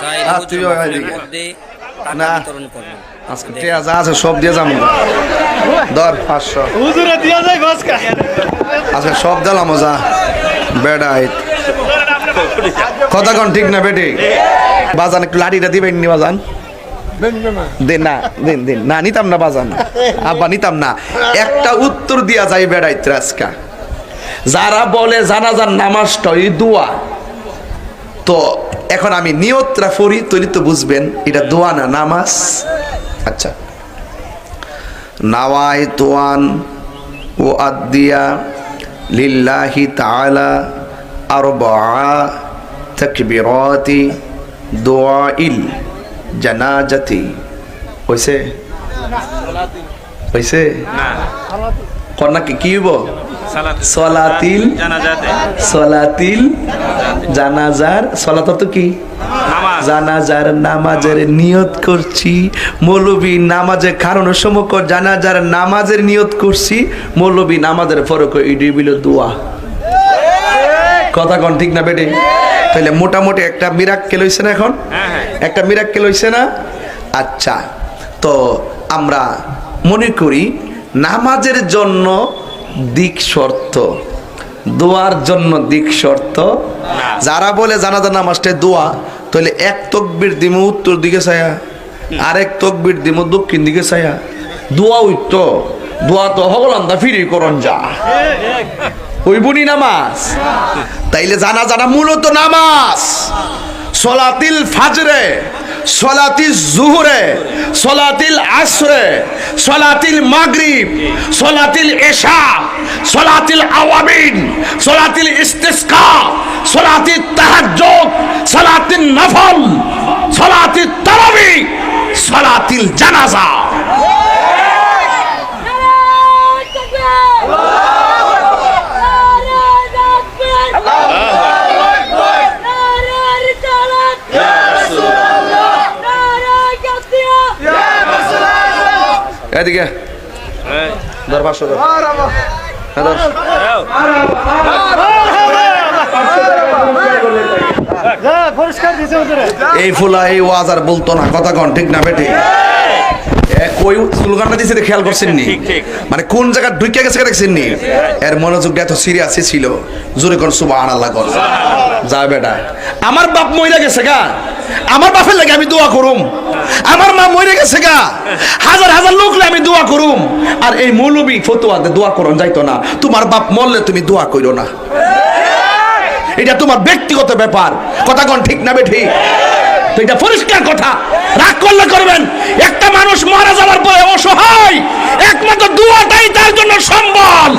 তাই তুইও এদিকে। মধ্যে টাকা না। বিতরণ করব। আজকে টিয়া যা আছে সব দিয়ে যাবো ধর 500 হুজুরে দিয়া যায় গছকা আজকে সব দিলাম যা বেড়াই কথা কোন ঠিক না বেটি বাজান একটু লাঠিটা দিবেন নি বাজান দিন না দিন দিন না নিতাম না বাজান আব্বা নিতাম না একটা উত্তর দিয়া যায় বেড়াইতে আজকা যারা বলে জানাজার নামাজটা ওই দোয়া তো এখন আমি নিয়তটা পড়ি তৈরি তো বুঝবেন এটা দোয়া না নামাজ আচ্ছা নাওয়াইতু আন উআদ্দিয়া লিল্লাহি তাআলা আরবা'a তাকবীরাতি দুআইল জানাজাতি হইছে হইছে না কন্যা কি হইব সালাত সলাতিল জানাজাতে সলাতিল জানাজার সলাত তো কি নামাজ জানাজার নামাজের নিয়ত করছি মৌলবী নামাজের কারণ সমক জানাজার নামাজের নিয়ত করছি মৌলবী নামাজের ফরক ইডি বিল দোয়া কথা কোন ঠিক না বেটে তাহলে মোটামুটি একটা মিরাক্কেল হইছে না এখন হ্যাঁ হ্যাঁ একটা মিরাক্কেল হইছে না আচ্ছা তো আমরা মনে করি নামাজের জন্য দিক শর্ত দোয়ার জন্য দিক শর্ত যারা বলে জানাজার নামাজটা দোয়া তাহলে এক তকবীর দিমু উত্তর দিকে ছায়া আরেক তকবীর দিমু দক্ষিণ দিকে ছায়া দোয়া উত্ত দোয়া তো হগলান্দা ফিরি করন যা ওইবুনি নামাজ তাইলে জানাজাটা মূলত নামাজ সলাতিল ফাজরে সলাতিল জুহরে সলাতিল আসরে সলাতিল মাগরিব সলাতিল ইশা সলাতিল আওয়াবিন সলাতিল ইস্তিসকা সলাতিল তাহাজ্জুদ সলাতিল নফল সলাতিল তারাবি সলাতিল জানাজা এদিকে ধর 500 ধর পরিষ্কার দিছে হুজুরে এই ফুলা এই ওয়াজার বলতো না কথা কোন ঠিক না বেটি কই স্লোগানটা দিছে খেয়াল করছেন নি ঠিক, ঠিক। মানে কোন জায়গা ঢুকে গেছে দেখছেন নি এর মনোযোগটা এত সিরিয়াস ছিল জোরে কোন সুবহানাল্লাহ কর যা বেটা আমার বাপ মইরা গেছে গা আমার বাপের লাগে আমি দোয়া করুম আমার মা মইরা গেছে গা হাজার হাজার লোক লাগে আমি দোয়া করুম আর এই মৌলবী ফতোয়াতে দোয়া করন যাইতো না তোমার বাপ মরলে তুমি দোয়া কইরো না এটা তোমার ব্যক্তিগত ব্যাপার কথা কোন ঠিক না বেঠি তো এটা পরিষ্কার কথা রাগ করলে করবেন একটা মানুষ মারা যাওয়ার পরে অসহায় একমাত্র দোয়াটাই তার জন্য সম্বল